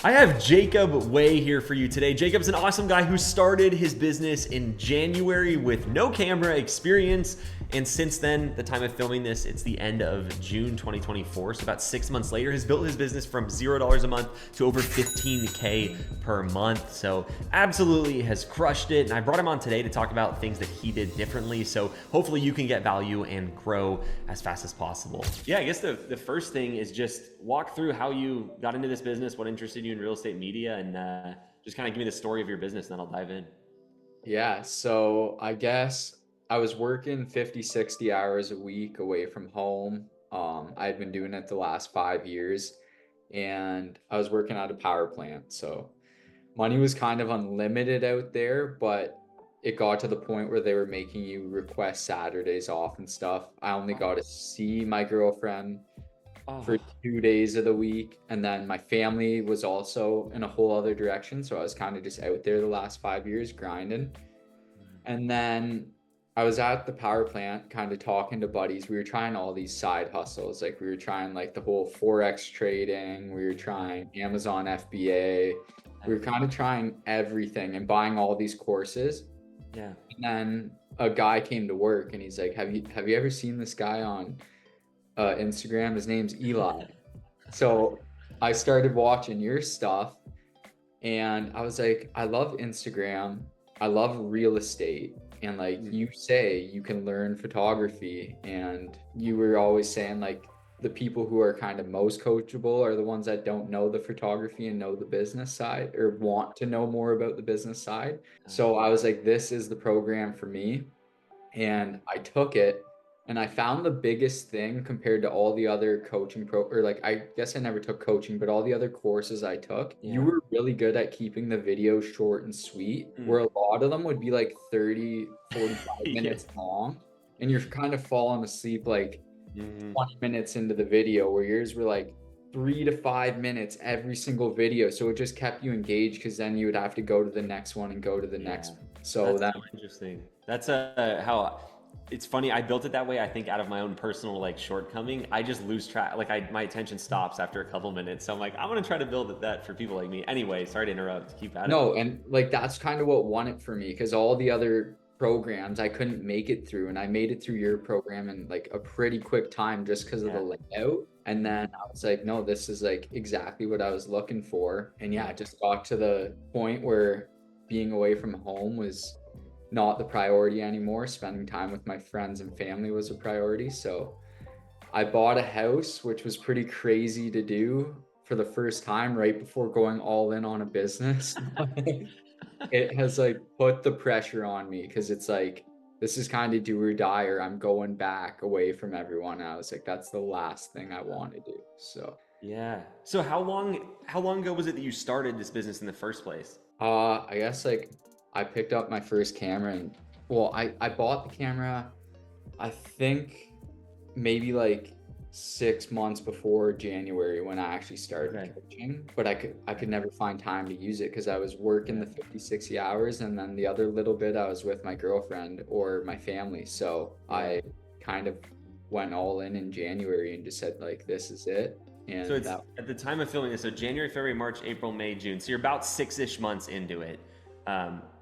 I have Jacob Way here for you today. Jacob's an awesome guy who started his business in January with no camera experience. And since then, the time of filming this, it's the end of June 2024. So about 6 months later, has built his business from $0 a month to over 15K per month. So absolutely has crushed it. And I brought him on today to talk about things that he did differently. So hopefully you can get value and grow as fast as possible. Yeah, I guess the first thing is just walk through how you got into this business, what interested you in real estate media, and just kind of give me the story of your business, and then I'll dive in. Yeah, so I guess I was working 50, 60 hours a week away from home. I've been doing it the last 5 years, and I was working at a power plant. So money was kind of unlimited out there, but it got to the point where they were making you request Saturdays off and stuff. I only got to see my girlfriend for Oh, 2 days of the week, and then my family was also in a whole other direction. So I was kind of just out there the last 5 years grinding. And then I was at the power plant kind of talking to buddies. We were trying all these side hustles. Like we were trying like the whole Forex trading, we were trying Amazon FBA. We were kind of trying everything and buying all these courses. yeah. And then a guy came to work and he's like, "Have you ever seen this guy on Instagram? His name's Eli." So I started watching your stuff and I was like, I love Instagram. I love real estate. And like Mm, you say, you can learn photography. And you were always saying, like, the people who are kind of most coachable are the ones that don't know the photography and know the business side or want to know more about the business side. So I was like, this is the program for me. And I took it and I found the biggest thing compared to all the other coaching or like I guess I never took coaching, but all the other courses I took, you yeah. were really good at keeping the video short and sweet, where Mm, a lot of them would be like 30, 45 yeah. minutes long, and you're kind of falling asleep like Mhm. 20 minutes into the video, where yours were like 3 to 5 minutes every single video. So it just kept you engaged because then you would have to go to the next one and go to the next Yeah. one. So That's then so interesting. That's how it's funny. I built it that way, I think, out of my own personal like shortcoming. I just lose track. Like my attention stops after a couple minutes. So I'm like, I'm gonna try to build it that for people like me. Anyway, sorry to interrupt. Keep at it. No, and like that's kind of what won it for me because all the other programs I couldn't make it through, and I made it through your program in like a pretty quick time just because of the Yeah. layout. And then Mhm. I was like, no, this is like exactly what I was looking for. And yeah, Yeah. it just got to the point where being away from home was not the priority anymore. Spending time with my friends and family was a priority. So I bought a house, which was pretty crazy to do for the first time right before going all in on a business. It has like put the pressure on me because it's like this is kind of do or die, or I'm going back away from everyone. I was like, that's the last thing I want to do. So, Yeah. So how long ago was it that you started this business in the first place? I guess like I picked up my first camera and well, I bought the camera, I think maybe like 6 months before January when I actually started Okay. coaching, but I could never find time to use it because I was working Yeah. the 50, 60 hours and then the other little bit I was with my girlfriend or my family. So Yeah. I kind of went all in January and just said like this is it. So And it's that at the time of filming this, so January, February, March, April, May, June. So you're about 6-ish months into it.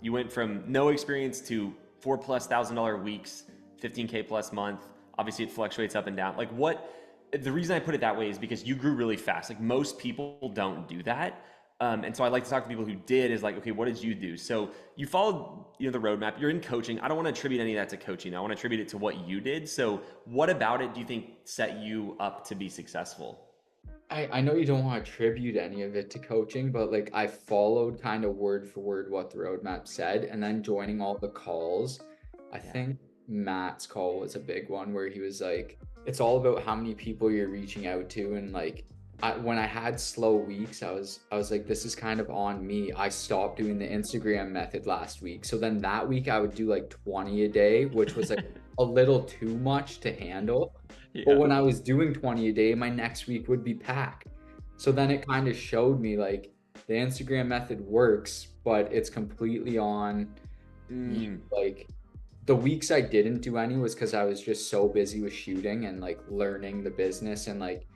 You went from no experience to $4,000+ weeks, 15K plus month. Obviously, it fluctuates up and down. Like what? The reason I put it that way is because you grew really fast. Like most people don't do that. And so I like to talk to people who did. Is like, okay, what did you do? So you followed, the roadmap. You're in coaching. I don't want to attribute any of that to coaching. I want to attribute it to what you did. So what about it do you think set you up to be successful? I know you don't want to attribute any of it to coaching, but like I followed kind of word for word what the roadmap said, and then joining all the calls. I Yeah. think Matt's call was a big one where he was like, it's all about how many people you're reaching out to, and like when I had slow weeks, I was like, this is kind of on me. I stopped doing the Instagram method last week, so then that week I would do like 20 a day, which was like a little too much to handle. But Yeah. when I was doing 20 a day, my next week would be packed. So then it kind of showed me like the Instagram method works, but it's completely on you. Mm, Like the weeks I didn't do any was because I was just so busy with shooting and like learning the business and like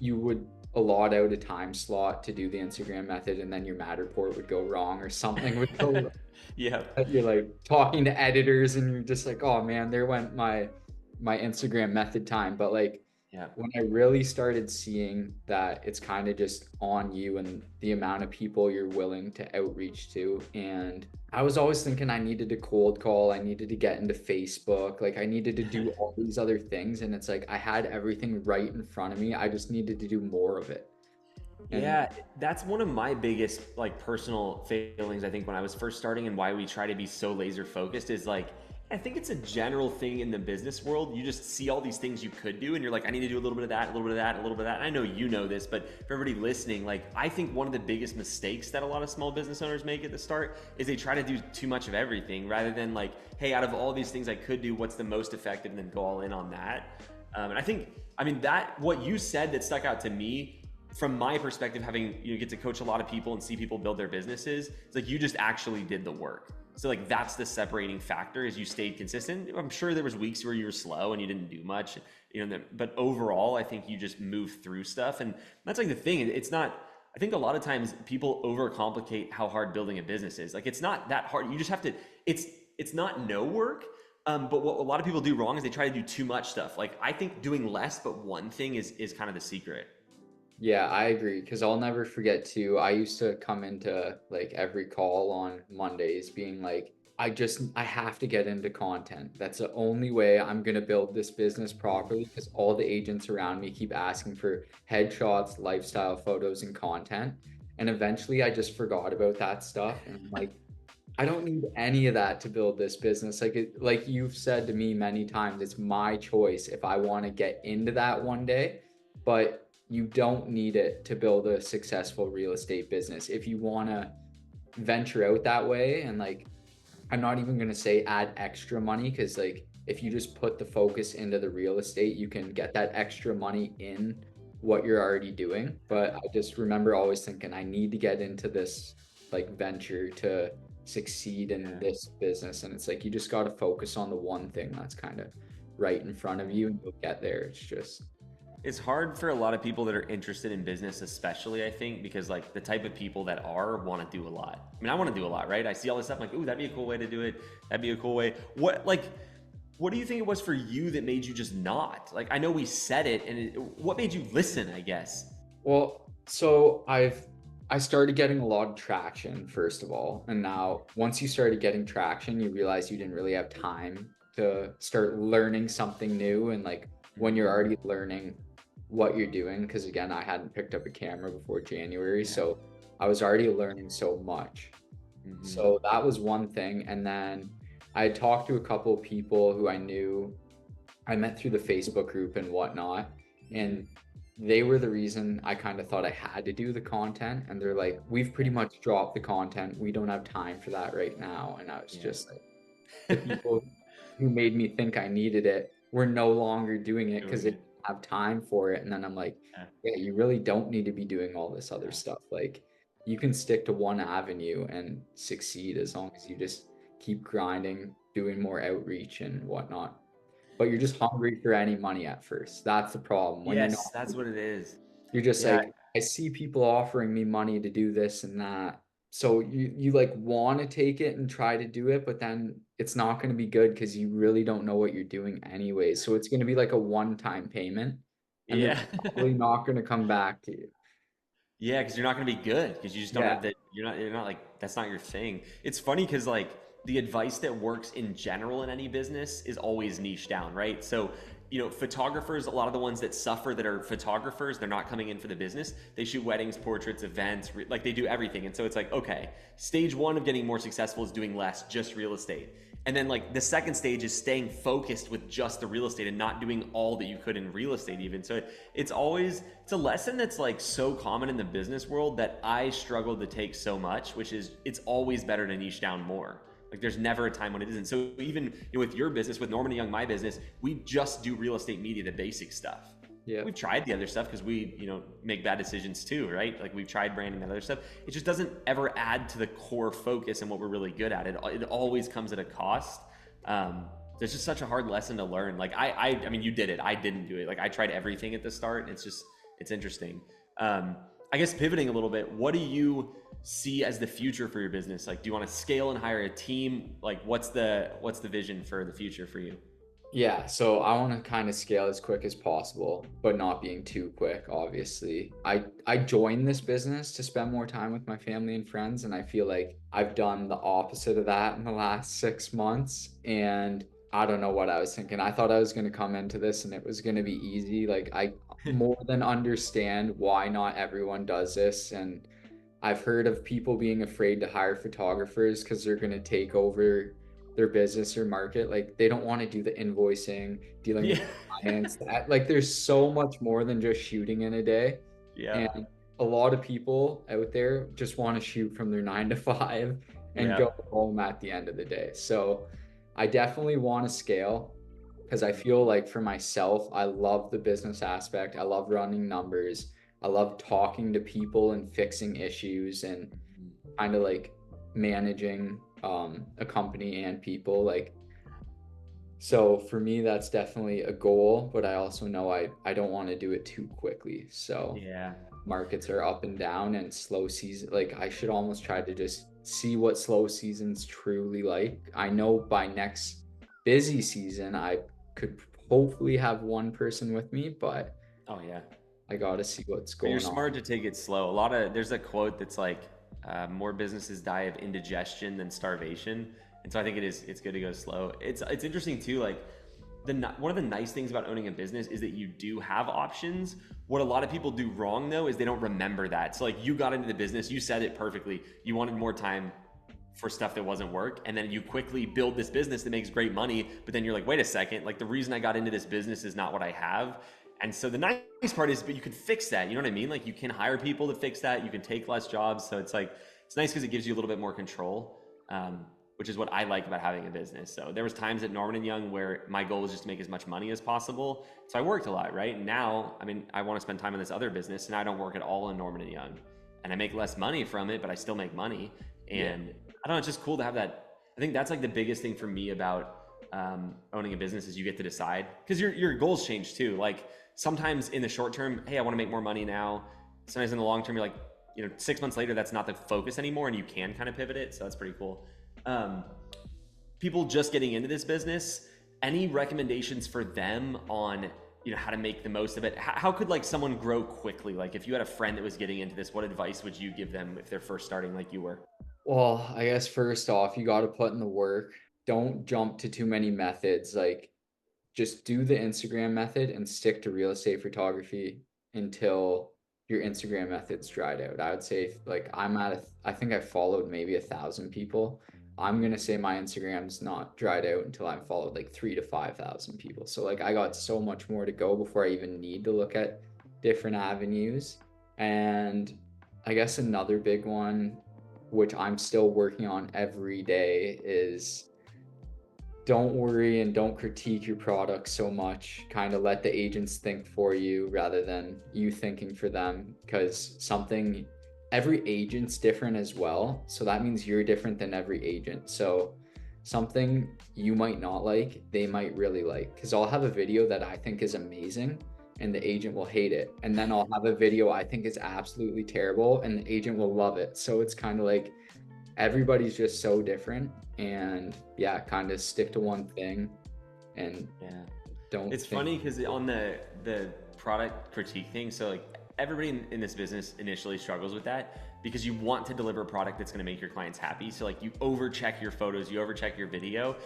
you would allot out a time slot to do the Instagram method, and then your Matterport would go wrong or something would go wrong. Yeah. You're like talking to editors and you're just like, oh man, there went my Instagram method time. But like Yeah. when I really started seeing that it's kind of just on you and the amount of people you're willing to outreach to. And I was always thinking I needed to cold call, I needed to get into Facebook, like I needed to do all these other things. And it's like I had everything right in front of me. I just needed to do more of it. And Yeah, that's one of my biggest like personal failings, I think, when I was first starting, and why we try to be so laser focused is like, I think it's a general thing in the business world. You just see all these things you could do and you're like, I need to do a little bit of that, a little bit of that, a little bit of that. And I know you know this, but for everybody listening, like I think one of the biggest mistakes that a lot of small business owners make at the start is they try to do too much of everything rather than like, hey, out of all these things I could do, what's the most effective, and then go all in on that. And I think, I mean, that what you said that stuck out to me from my perspective, having get to coach a lot of people and see people build their businesses, it's like you just actually did the work. So like that's the separating factor, is you stayed consistent. I'm sure there was weeks where you were slow and you didn't do much, but overall I think you just moved through stuff. And that's like the thing. It's not, I think a lot of times people overcomplicate how hard building a business is. Like it's not that hard. You just have to, it's not no work. But what a lot of people do wrong is they try to do too much stuff. Like I think doing less but one thing is kind of the secret. yeah, I agree. Because I'll never forget too. I used to come into like every call on Mondays being like, I have to get into content. That's the only way I'm going to build this business properly, because all the agents around me keep asking for headshots, lifestyle photos, and content. And eventually I just forgot about that stuff. And I'm like, I don't need any of that to build this business. Like you've said to me many times, it's my choice if I want to get into that one day, but you don't need it to build a successful real estate business. If you want to venture out that way, and like, I'm not even going to say add extra money, because like if you just put the focus into the real estate, you can get that extra money in what you're already doing. But I just remember always thinking I need to get into this like venture to succeed in this business. And it's like you just got to focus on the one thing that's kind of right in front of you and you'll get there. It's hard for a lot of people that are interested in business, especially, I think, because like the type of people that are want to do a lot. I mean, I want to do a lot, right? I see all this stuff, I'm like, ooh, that'd be a cool way to do it. That'd be a cool way. What do you think it was for you that made you just not? Like, I know we said it, and what made you listen, I guess? Well, so I started getting a lot of traction, first of all. And now once you started getting traction, you realize you didn't really have time to start learning something new. And like when you're already learning what you're doing, because again, I hadn't picked up a camera before January, so I was already learning so much. So that was one thing. And then I had talked to a couple of people who I knew I met through the Facebook group and whatnot. And they were the reason I kind of thought I had to do the content. And they're like, we've pretty much dropped the content. We don't have time for that right now. And I was just like, the people who made me think I needed it were no longer doing it because they didn't have time for it. And then I'm like, yeah, you really don't need to be doing all this other stuff. Like you can stick to one avenue and succeed as long as you just keep grinding, doing more outreach and whatnot. But you're just hungry for any money at first. That's the problem. When you're not, Yes, that's what it is. you're just Yeah. like, I see people offering me money to do this and that. So you like want to take it and try to do it, but then it's not going to be good because you really don't know what you're doing anyway. So it's going to be like a one-time payment, and they're Yeah. probably not going to come back to you. Yeah, because you're not going to be good because you just don't Yeah. have that. You're not like, that's not your thing. It's funny because like the advice that works in general in any business is always niche down, right? So, photographers, a lot of the ones that suffer that are photographers, they're not coming in for the business. They shoot weddings, portraits, events, like they do everything. And so it's like, okay, stage one of getting more successful is doing less, just real estate. And then like the second stage is staying focused with just the real estate and not doing all that you could in real estate even. So it's a lesson that's like so common in the business world that I struggled to take so much, which is it's always better to niche down more. Like there's never a time when it isn't. So even with your business, with Norman and Young, my business, we just do real estate media, the basic stuff. Yeah. We've tried the other stuff because we, make bad decisions too, right? Like we've tried branding that other stuff. It just doesn't ever add to the core focus and what we're really good at. It always comes at a cost. It's just such a hard lesson to learn. Like I mean, you did it. I didn't do it. Like I tried everything at the start. It's interesting. I guess pivoting a little bit, what do you see as the future for your business? Like, do you want to scale and hire a team? Like, what's the vision for the future for you? Yeah, so I want to kind of scale as quick as possible, but not being too quick, obviously. I joined this business to spend more time with my family and friends, and I feel like I've done the opposite of that in the last 6 months. And I don't know what I was thinking. I thought I was going to come into this and it was going to be easy. Like I more than understand why not everyone does this, and I've heard of people being afraid to hire photographers because they're going to take over their business or market. Like they don't want to do the invoicing, dealing with Yeah. clients. Like there's so much more than just shooting in a day. Yeah. And a lot of people out there just want to shoot from their 9 to 5 and Yeah. go home at the end of the day. So I definitely want to scale because I feel like for myself, I love the business aspect. I love running numbers. I love talking to people and fixing issues and kind of like managing a company and people. Like, so for me, that's definitely a goal, but I also know I don't want to do it too quickly. So Yeah. markets are up and down and slow season. Like I should almost try to just see what slow season's truly like. I know by next busy season, I could hopefully have one person with me, but Oh yeah. I got to see what's But you're going smart on. to take it slow. There's a quote that's like, more businesses die of indigestion than starvation. And so I think it's good to go slow. It's interesting too. Like one of the nice things about owning a business is that you do have options. What a lot of people do wrong though is they don't remember that. So like you got into the business, you said it perfectly. You wanted more time for stuff that wasn't work, and then you quickly build this business that makes great money, but then you're like, wait a second, like the reason I got into this business is not what I have. And so the nice part is, but you can fix that, you know what I mean? Like you can hire people to fix that, you can take less jobs. So it's like, it's nice because it gives you a little bit more control, which is what I like about having a business. So there was times at Norman and Young where my goal was just to make as much money as possible. So I worked a lot, right? And now, I mean, I want to spend time in this other business, and I don't work at all in Norman and Young, and I make less money from it, but I still make money. Yeah. And I don't know, it's just cool to have that. I think that's like the biggest thing for me about owning a business is you get to decide, because your goals change too. Like sometimes in the short term, hey, I want to make more money now. Sometimes in the long term, you're like, 6 months later, that's not the focus anymore, and you can kind of pivot it. So that's pretty cool. People just getting into this business, any recommendations for them on how to make the most of it? How could like someone grow quickly? Like if you had a friend that was getting into this, what advice would you give them if they're first starting like you were? Well, I guess first off, you got to put in the work. Don't jump to too many methods. Like just do the Instagram method and stick to real estate photography until your Instagram method's dried out. I would say like I think I followed maybe 1,000 people. I'm gonna say my Instagram's not dried out until I've followed like 3 to 5,000 people. So like I got so much more to go before I even need to look at different avenues. And I guess another big one, which I'm still working on every day, is don't worry and don't critique your product so much. Kind of let the agents think for you rather than you thinking for them, because every agent's different as well. So that means you're different than every agent. So something you might not like, they might really like. Because I'll have a video that I think is amazing and the agent will hate it. And then I'll have a video I think is absolutely terrible and the agent will love it. So it's kind of like everybody's just so different. And yeah, kind of stick to one thing and Yeah. don't It's think. funny because on the product critique thing, so like everybody in this business initially struggles with that because you want to deliver a product that's going to make your clients happy. So like you overcheck your photos, you overcheck your video.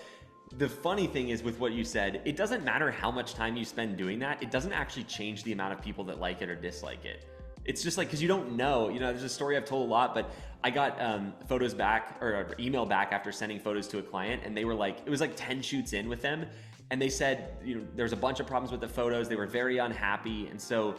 The funny thing is with what you said, it doesn't matter how much time you spend doing that. It doesn't actually change the amount of people that like it or dislike it. It's just like, because you don't know, there's a story I've told a lot, but I got photos back or email back after sending photos to a client, and they were like, it was like 10 shoots in with them. And they said, there was a bunch of problems with the photos. They were very unhappy. And so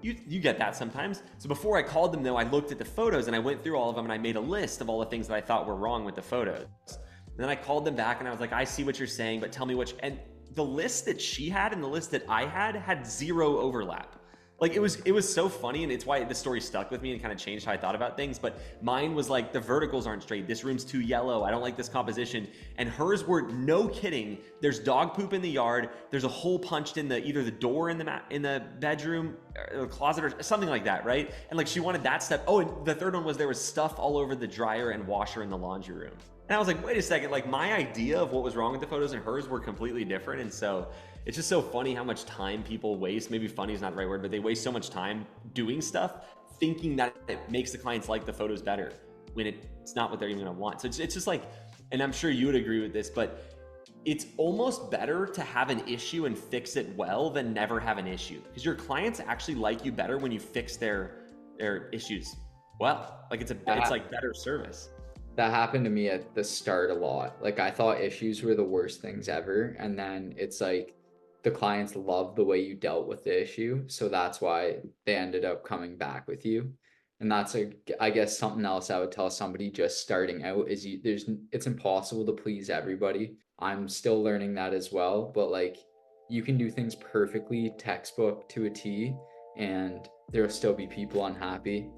you get that sometimes. So before I called them though, I looked at the photos and I went through all of them and I made a list of all the things that I thought were wrong with the photos. And then I called them back and I was like, I see what you're saying, but tell me and the list that she had and the list that I had zero overlap. Like it was so funny, and it's why the story stuck with me and kind of changed how I thought about things. But mine was like, the verticals aren't straight. This room's too yellow. I don't like this composition. And hers were, no kidding. There's dog poop in the yard. There's a hole punched in the either the door in the bedroom or the closet or something like that, right? And like she wanted that stuff. Oh, and the third one was there was stuff all over the dryer and washer in the laundry room. And I was like, wait a second, like my idea of what was wrong with the photos and hers were completely different. And so it's just so funny how much time people waste. Maybe funny is not the right word, but they waste so much time doing stuff thinking that it makes the clients like the photos better when it's not what they're even gonna want. So it's just like, and I'm sure you would agree with this, but it's almost better to have an issue and fix it well than never have an issue, because your clients actually like you better when you fix their issues well. Like it's like better service. That happened to me at the start a lot. Like I thought issues were the worst things ever. And then it's like the clients love the way you dealt with the issue. So that's why they ended up coming back with you. And that's I guess something else I would tell somebody just starting out is it's impossible to please everybody. I'm still learning that as well, but like you can do things perfectly textbook to a T and there'll still be people unhappy.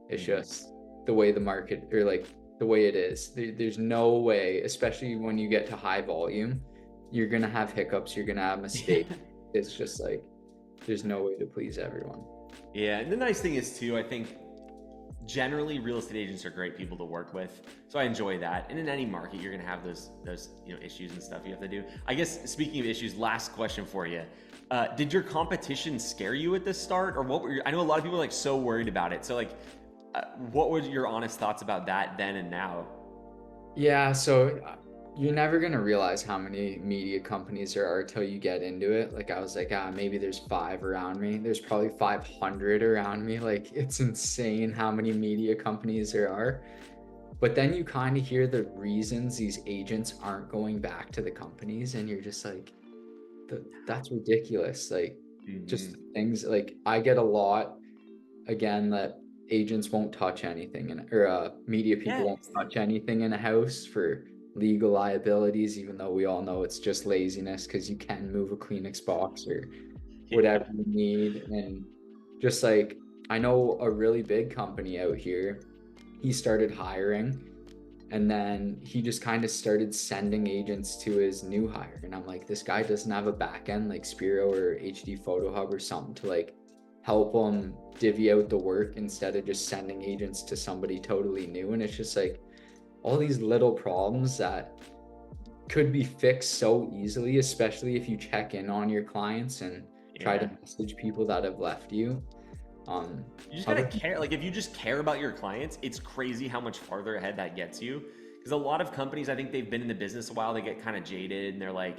It's just the way the market, or like the way it is. There's no way, especially when you get to high volume, you're gonna have hiccups, you're gonna have mistakes. It's just like there's no way to please everyone. Yeah, and the nice thing is too, I think generally real estate agents are great people to work with, so I enjoy that. And in any market, you're gonna have those issues and stuff you have to do. I guess speaking of issues, last question for you: did your competition scare you at the start, or what were I know a lot of people are like so worried about it. So like, what were your honest thoughts about that then and now? Yeah, so you're never gonna realize how many media companies there are till you get into it. Like I was like, maybe there's 5 around me. There's probably 500 around me. Like it's insane how many media companies there are. But then you kind of hear the reasons these agents aren't going back to the companies, and you're just like, that's ridiculous. Like just things like I get a lot again that agents won't touch anything or media people won't touch anything in a house for legal liabilities, even though we all know it's just laziness because you can move a Kleenex box or whatever you need. And just like I know a really big company out here, he started hiring and then he just kind of started sending agents to his new hire. And I'm like, this guy doesn't have a back end like Spiro or HD Photo Hub or something to like help them divvy out the work instead of just sending agents to somebody totally new. And it's just like all these little problems that could be fixed so easily, especially if you check in on your clients and try to message people that have left you. You just gotta care. Like if you just care about your clients, it's crazy how much farther ahead that gets you. Because a lot of companies, I think they've been in the business a while, they get kind of jaded and they're like,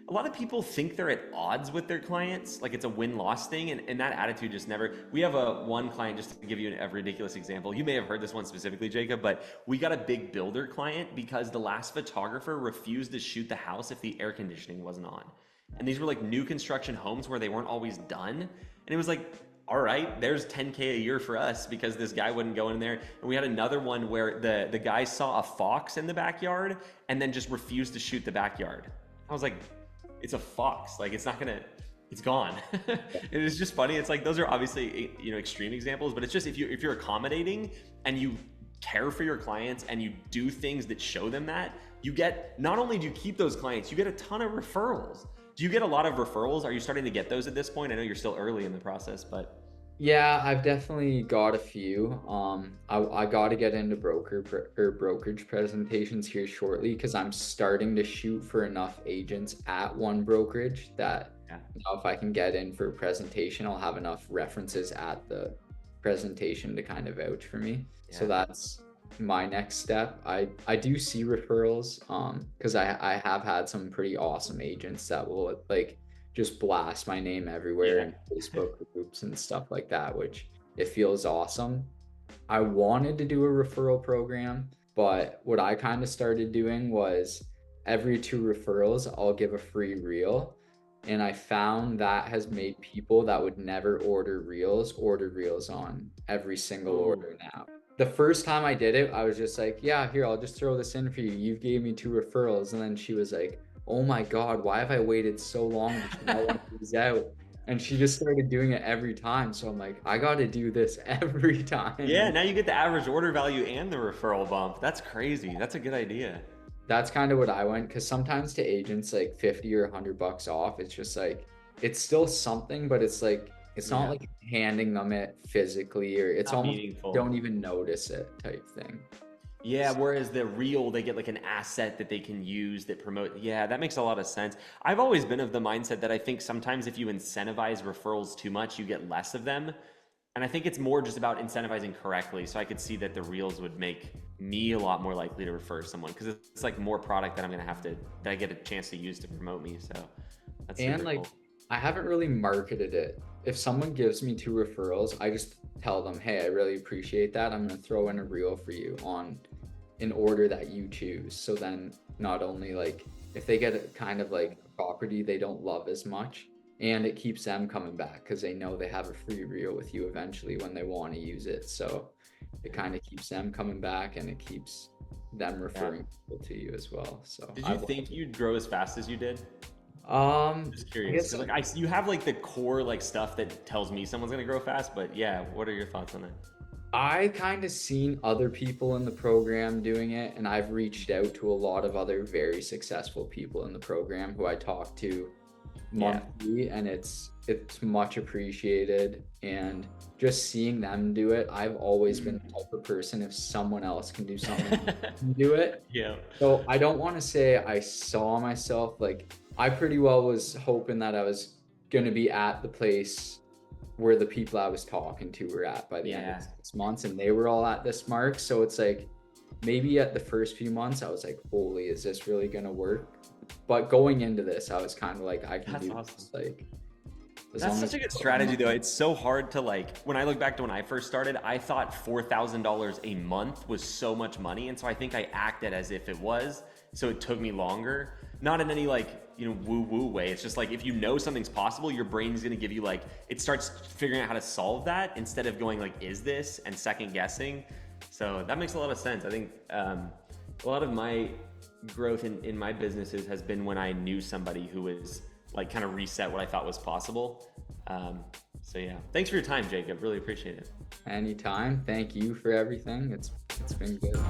a lot of people think they're at odds with their clients, like it's a win-loss thing, and that attitude just never. We have one client, just to give you a ridiculous example. You may have heard this one specifically, Jacob, but we got a big builder client because the last photographer refused to shoot the house if the air conditioning wasn't on. And these were like new construction homes where they weren't always done. And it was like, all right, there's 10K a year for us because this guy wouldn't go in there. And we had another one where the guy saw a fox in the backyard and then just refused to shoot the backyard. I was like, it's a fox, like it's gone. And it's just funny. It's like, those are obviously, extreme examples, but it's just, if you're accommodating and you care for your clients and you do things that show them that, you get, not only do you keep those clients, you get a ton of referrals. Do you get a lot of referrals? Are you starting to get those at this point? I know you're still early in the process, but. Yeah, I've definitely got a few. I got to get into brokerage presentations here shortly because I'm starting to shoot for enough agents at one brokerage that if I can get in for a presentation, I'll have enough references at the presentation to kind of vouch for me. Yeah. So that's my next step. I do see referrals because I have had some pretty awesome agents that will like just blast my name everywhere in Facebook groups and stuff like that, which it feels awesome. I wanted to do a referral program, but what I kind of started doing was every 2 referrals, I'll give a free reel. And I found that has made people that would never order reels on every single order now. The first time I did it, I was just like, yeah, here, I'll just throw this in for you. You gave me 2 referrals. And then she was like, oh my God, why have I waited so long to try one of these out? And she just started doing it every time. So I'm like, I got to do this every time. Yeah, And now you get the average order value and the referral bump. That's crazy. That's a good idea. that's kind of what I went, because sometimes to agents, like 50 or $100 off, it's just like, it's still something, but it's like, it's not Yeah, like handing them it physically, or it's not almost meaningful. don't even notice it type thing. Yeah, whereas the reel, they get like an asset that they can use that promote. Yeah, that makes a lot of sense. I've always been of the mindset that I think sometimes if you incentivize referrals too much, you get less of them. And I think it's more just about incentivizing correctly. So I could see that the reels would make me a lot more likely to refer someone because it's like more product that I'm gonna have to that I get a chance to use to promote me. So that's And super like, cool. I haven't really marketed it. If someone gives me 2 referrals, I just tell them, hey, I really appreciate that. I'm going to throw in a reel for you on in order that you choose. So then not only like if they get a kind of like property they don't love as much, and it keeps them coming back because they know they have a free reel with you eventually when they want to use it. So it kind of keeps them coming back, and it keeps them Yeah. referring people to you as well. So Did you I've think you'd grow as fast as you did? Just I curious, guess because like you have like the core like stuff that tells me someone's gonna grow fast, but yeah, what are your thoughts on that? I kind of seen other people in the program doing it, and I've reached out to a lot of other very successful people in the program who I talk to Yeah. monthly, and it's much appreciated. And just seeing them do it, I've always been the type of person, if someone else can do something, I can do it. Yeah. So I don't want to say I saw myself like, I pretty well was hoping that I was going to be at the place where the people I was talking to were at by the end of Yeah. 6 months, and they were all at this mark. So it's like, maybe at the first few months I was like, holy, is this really going to work? But going into this, I was kind of like, I can That's do awesome. this, like, as That's long such as a good strategy, though. It's so hard to like. When I look back to when I first started, I thought $4,000 a month was so much money, and so I think I acted as if it was. So it took me longer. Not in any like woo woo way. It's just like if you know something's possible, your brain's gonna give you like it starts figuring out how to solve that instead of going like, is this and second guessing. So that makes a lot of sense. I think a lot of my growth in my businesses has been when I knew somebody who was like kind of reset what I thought was possible. So yeah, thanks for your time, Jacob. Really appreciate it. anytime. Thank you for everything. It's been good.